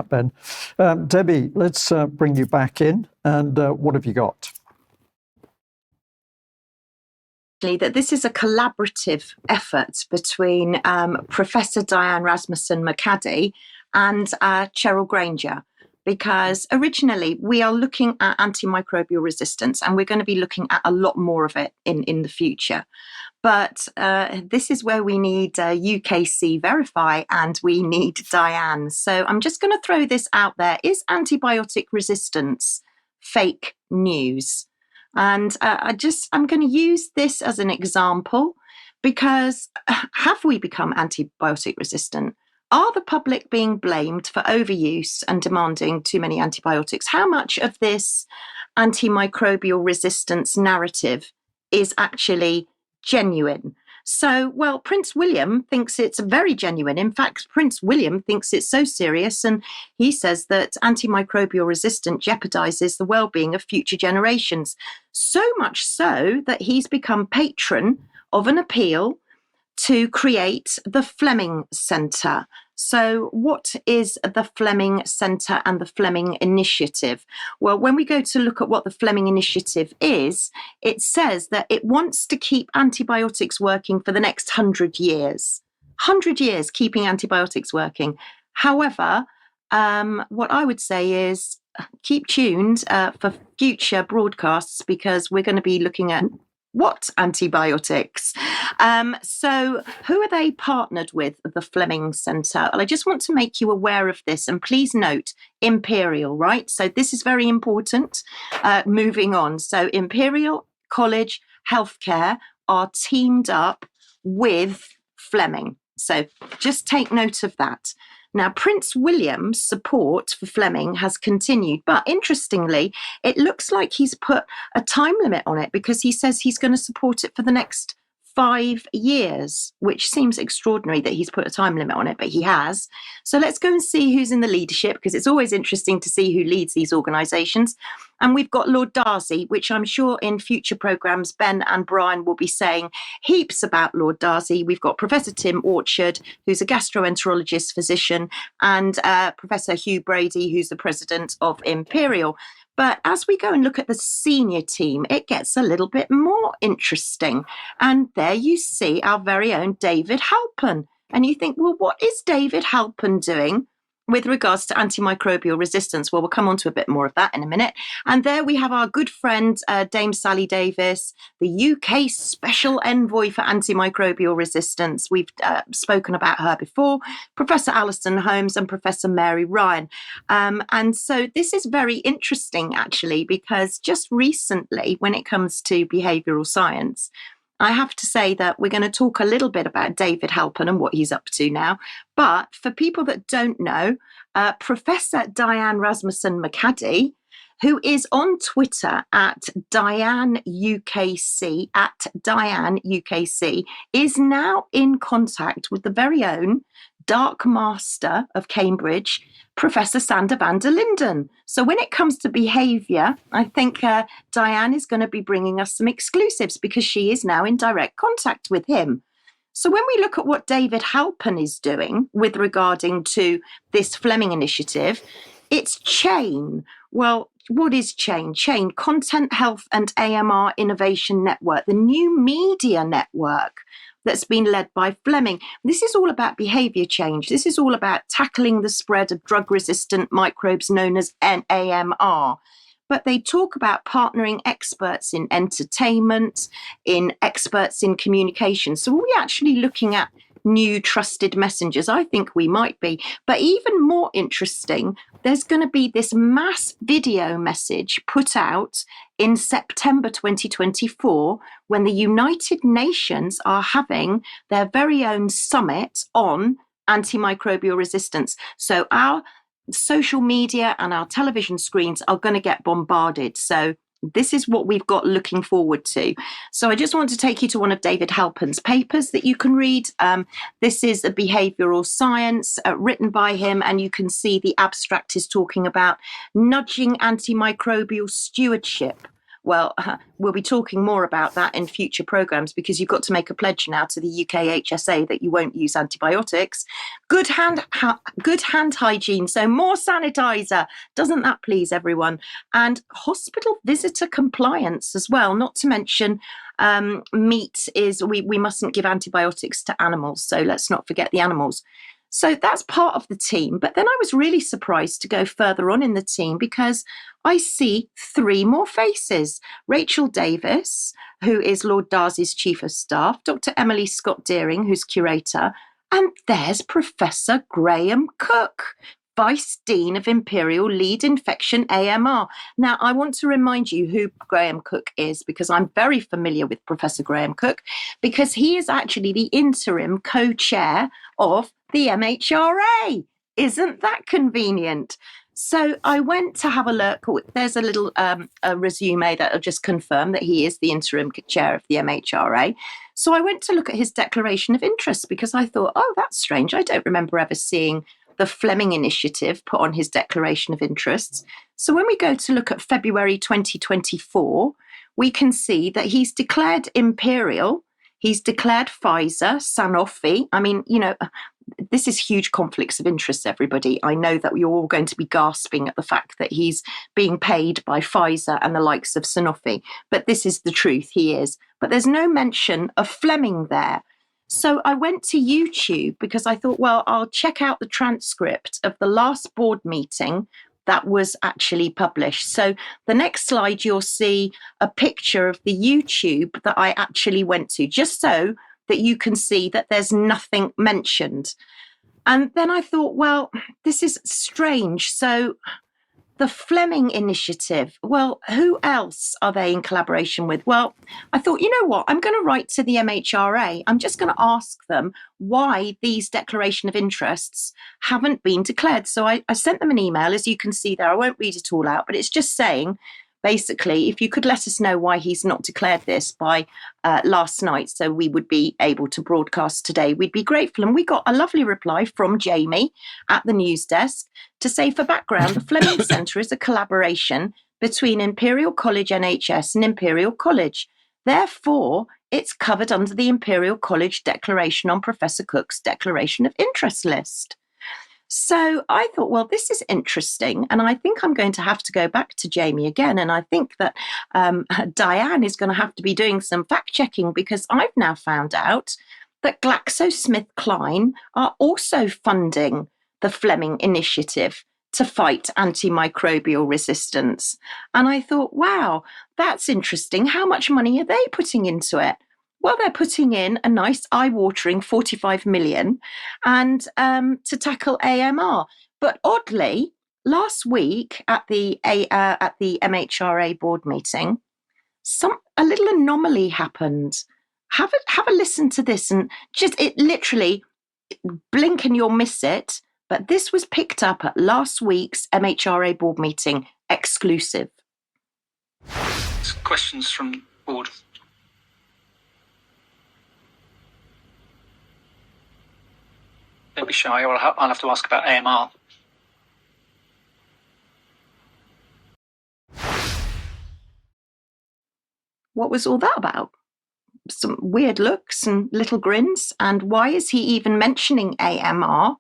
that, Ben. Debbie, let's bring you back in. And what have you got? That this is a collaborative effort between Professor Diane Rasmussen-McCaddy and Cheryl Granger, because originally we are looking at antimicrobial resistance, and we're going to be looking at a lot more of it in the future. But this is where we need UKC Verify, and we need Diane. So I'm just going to throw this out there. Is antibiotic resistance fake news? And I'm going to use this as an example, because have we become antibiotic resistant? Are the public being blamed for overuse and demanding too many antibiotics? How much of this antimicrobial resistance narrative is actually genuine? So, well, Prince William thinks it's very genuine. In fact, Prince William thinks it's so serious, and he says that antimicrobial resistance jeopardizes the well-being of future generations. So much so that he's become patron of an appeal to create the Fleming Centre. So what is the Fleming Centre and the Fleming Initiative? Well, when we go to look at what the Fleming Initiative is, it says that it wants to keep antibiotics working for the next 100 years. 100 years keeping antibiotics working. However, what I would say is keep tuned for future broadcasts, because we're going to be looking at what antibiotics? So who are they partnered with, the Fleming Centre? Well, I just want to make you aware of this, and please note Imperial, right? So this is very important. Moving on. So Imperial College Healthcare are teamed up with Fleming. So just take note of that. Now, Prince William's support for Fleming has continued, but interestingly, it looks like he's put a time limit on it, because he says he's going to support it for the next 5 years, which seems extraordinary that he's put a time limit on it, but he has. So let's go and see who's in the leadership, because it's always interesting to see who leads these organisations. And we've got Lord Darcy, which I'm sure in future programmes, Ben and Brian will be saying heaps about Lord Darcy. We've got Professor Tim Orchard, who's a gastroenterologist physician, and Professor Hugh Brady, who's the president of Imperial. But as we go and look at the senior team, it gets a little bit more interesting. And there you see our very own David Halpern. And you think, well, what is David Halpern doing with regards to antimicrobial resistance? Well, we'll come on to a bit more of that in a minute. And there we have our good friend, Dame Sally Davis, the UK Special Envoy for Antimicrobial Resistance. We've spoken about her before, Professor Alison Holmes and Professor Mary Ryan. And so this is very interesting, actually, because just recently, when it comes to behavioural science, I have to say that we're going to talk a little bit about David Halpern and what he's up to now. But for people that don't know, Professor Diane Rasmussen-McCaddy, who is on Twitter at DianeUKC, is now in contact with the very own Dark Master of Cambridge, Professor Sander van der Linden. So when it comes to behaviour, I think Diane is going to be bringing us some exclusives, because she is now in direct contact with him. So when we look at what David Halpern is doing with regarding to this Fleming Initiative, it's CHAIN. Well, what is CHAIN? CHAIN, Content Health and AMR Innovation Network, the new media network that's been led by Fleming. This is all about behaviour change. This is all about tackling the spread of drug-resistant microbes known as AMR. But they talk about partnering experts in entertainment, in experts in communication. So are we actually looking at new trusted messengers? I think we might be. But even more interesting, there's going to be this mass video message put out in September 2024, when the United Nations are having their very own summit on antimicrobial resistance. So our social media and our television screens are going to get bombarded. So this is what we've got looking forward to. So I just want to take you to one of David Halpern's papers that you can read. This is a behavioural science written by him, and you can see the abstract is talking about nudging antimicrobial stewardship well, we'll be talking more about that in future programmes, because you've got to make a pledge now to the UK HSA that you won't use antibiotics. Good hand hygiene, so more sanitizer. Doesn't that please everyone? And hospital visitor compliance as well, not to mention meat is, we mustn't give antibiotics to animals, so let's not forget the animals. So that's part of the team. But then I was really surprised to go further on in the team, because I see 3 more faces. Rachel Davis, who is Lord Darcy's Chief of Staff, Dr. Emily Scott-Deering, who's curator, and there's Professor Graham Cooke, Vice Dean of Imperial, Lead Infection AMR. Now, I want to remind you who Graham Cooke is, because I'm very familiar with Professor Graham Cooke, because he is actually the interim co-chair of the MHRA. Isn't that convenient? So I went to have a look. There's a little a resume that will just confirm that he is the interim chair of the MHRA. So I went to look at his declaration of interest, because I thought, oh, that's strange. I don't remember ever seeing the Fleming Initiative put on his declaration of interests. So when we go to look at February 2024, we can see that he's declared Imperial, he's declared Pfizer, Sanofi. I mean, you know, this is huge conflicts of interest, everybody. I know that you're all going to be gasping at the fact that he's being paid by Pfizer and the likes of Sanofi, but this is the truth, he is. But there's no mention of Fleming there. So I went to YouTube, because I thought, well, I'll check out the transcript of the last board meeting that was actually published. So the next slide, you'll see a picture of the YouTube that I actually went to, just so that you can see that there's nothing mentioned. And then I thought, well, this is strange. So the Fleming Initiative, well, who else are they in collaboration with? Well, I thought, you know what, I'm going to write to the MHRA. I'm just going to ask them why these declaration of interests haven't been declared. So I sent them an email, as you can see there. I won't read it all out, but it's just saying, basically, if you could let us know why he's not declared this by last night, so we would be able to broadcast today, we'd be grateful. And we got a lovely reply from Jamie at the news desk to say, for background, the Fleming Centre is a collaboration between Imperial College NHS and Imperial College. Therefore, it's covered under the Imperial College Declaration on Professor Cooke's Declaration of Interest list. So I thought, well, this is interesting. And I think I'm going to have to go back to Jamie again. And I think that Diane is going to have to be doing some fact checking, because I've now found out that GlaxoSmithKline are also funding the Fleming Initiative to fight antimicrobial resistance. And I thought, wow, that's interesting. How much money are they putting into it? Well, they're putting in a nice eye-watering 45 million and to tackle AMR. But oddly, last week at the MHRA board meeting, a little anomaly happened. Have a listen to this, and just it literally blink and you'll miss it. But this was picked up at last week's MHRA board meeting, exclusive. Questions from board. Don't be shy, or I'll have to ask about AMR. What was all that about? Some weird looks and little grins. And why is he even mentioning AMR?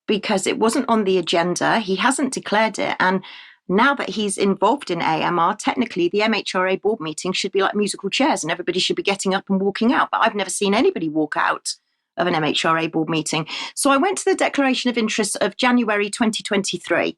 Because it wasn't on the agenda. He hasn't declared it. And now that he's involved in AMR, technically the MHRA board meeting should be like musical chairs and everybody should be getting up and walking out. But I've never seen anybody walk out of an MHRA board meeting. So I went to the Declaration of Interest of January 2023.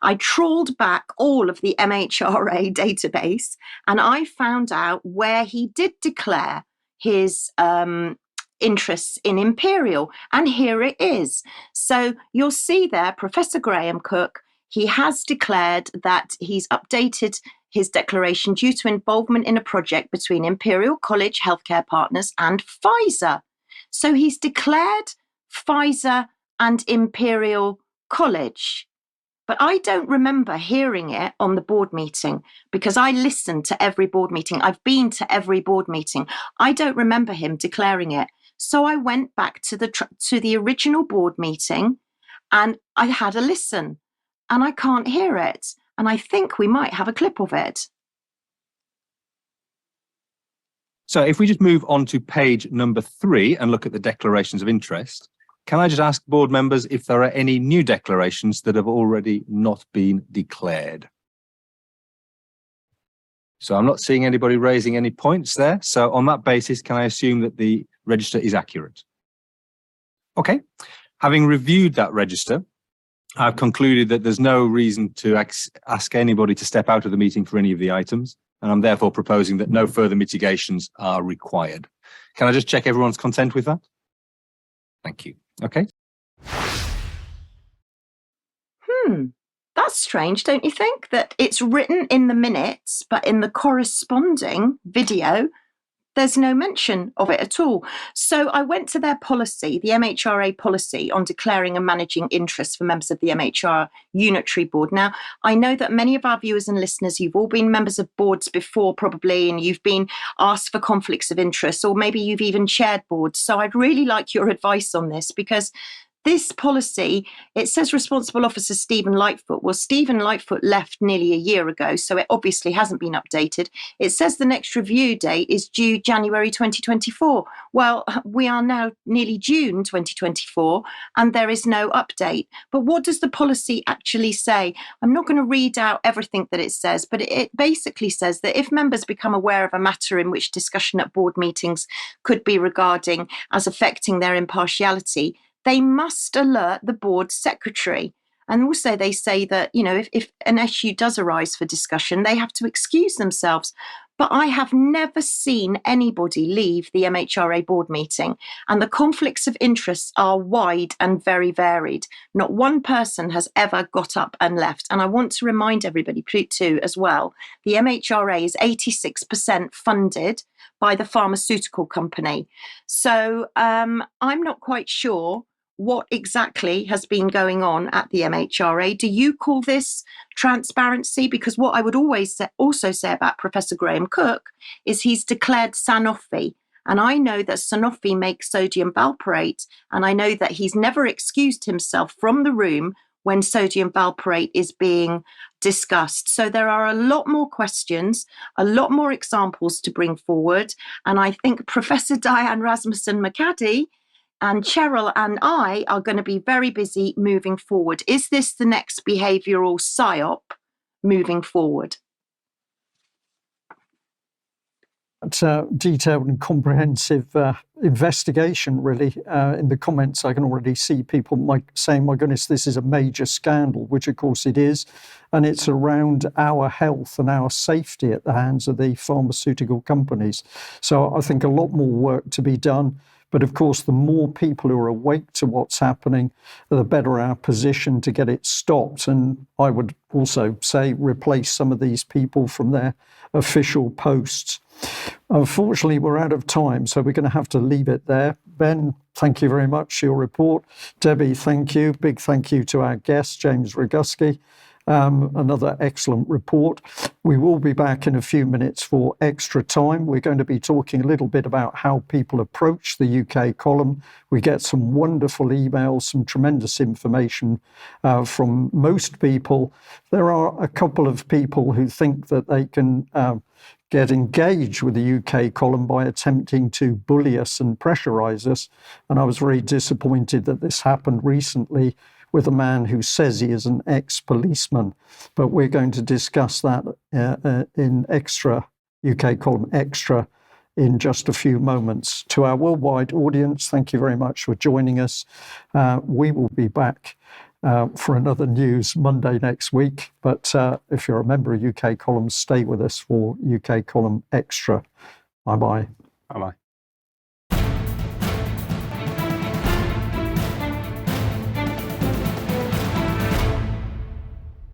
I trawled back all of the MHRA database and I found out where he did declare his interests in Imperial. And here it is. So you'll see there, Professor Graham Cooke, he has declared that he's updated his declaration due to involvement in a project between Imperial College Healthcare Partners and Pfizer. So he's declared Pfizer and Imperial College. But I don't remember hearing it on the board meeting because I listened to every board meeting. I've been to every board meeting. I don't remember him declaring it. So I went back to the original board meeting and I had a listen and I can't hear it. And I think we might have a clip of it. So if we just move on to page number 3 and look at the declarations of interest, can I just ask board members if there are any new declarations that have already not been declared? So I'm not seeing anybody raising any points there. So on that basis, can I assume that the register is accurate? Okay. Having reviewed that register, I've concluded that there's no reason to ask anybody to step out of the meeting for any of the items, and I'm therefore proposing that no further mitigations are required. Can I just check everyone's content with that? Thank you. Okay. That's strange, don't you think? That it's written in the minutes, but in the corresponding video, there's no mention of it at all. So I went to their policy, the MHRA policy on declaring and managing interests for members of the MHRA Unitary Board. Now, I know that many of our viewers and listeners, you've all been members of boards before probably, and you've been asked for conflicts of interest, or maybe you've even chaired boards. So I'd really like your advice on this, because this policy, it says responsible officer Stephen Lightfoot. Well, Stephen Lightfoot left nearly a year ago, so it obviously hasn't been updated. It says the next review date is due January 2024. Well, we are now nearly June 2024, and there is no update. But what does the policy actually say? I'm not going to read out everything that it says, but it basically says that if members become aware of a matter in which discussion at board meetings could be regarding as affecting their impartiality, they must alert the board secretary. And also they say that, you know, if an issue does arise for discussion, they have to excuse themselves. But I have never seen anybody leave the MHRA board meeting, and the conflicts of interest are wide and very varied. Not one person has ever got up and left. And I want to remind everybody too as well, the MHRA is 86% funded by the pharmaceutical company. So I'm not quite sure what exactly has been going on at the MHRA. Do you call this transparency? Because what I would also say about Professor Graham Cooke is he's declared Sanofi. And I know that Sanofi makes sodium valproate, and I know that he's never excused himself from the room when sodium valproate is being discussed. So there are a lot more questions, a lot more examples to bring forward. And I think Professor Diane Rasmussen-McCaddy and Cheryl and I are going to be very busy moving forward. Is this the next behavioural PSYOP moving forward? It's a detailed and comprehensive investigation, really. In the comments, I can already see people saying, my goodness, this is a major scandal, which of course it is. And it's around our health and our safety at the hands of the pharmaceutical companies. So I think a lot more work to be done. But of course, the more people who are awake to what's happening, the better our position to get it stopped. And I would also say replace some of these people from their official posts. Unfortunately, we're out of time, so we're going to have to leave it there. Ben, thank you very much for your report. Debbie, thank you. Big thank you to our guest, James Roguski. Another excellent report. We will be back in a few minutes for extra time. We're going to be talking a little bit about how people approach the UK column. We get some wonderful emails, some tremendous information from most people. There are a couple of people who think that they can get engaged with the UK column by attempting to bully us and pressurise us. And I was very disappointed that this happened recently with a man who says he is an ex-policeman. But we're going to discuss that in Extra, UK column Extra, in just a few moments. To our worldwide audience, thank you very much for joining us. We will be back for another news Monday next week. But if you're a member of UK column, stay with us for UK column Extra. Bye-bye. Bye-bye.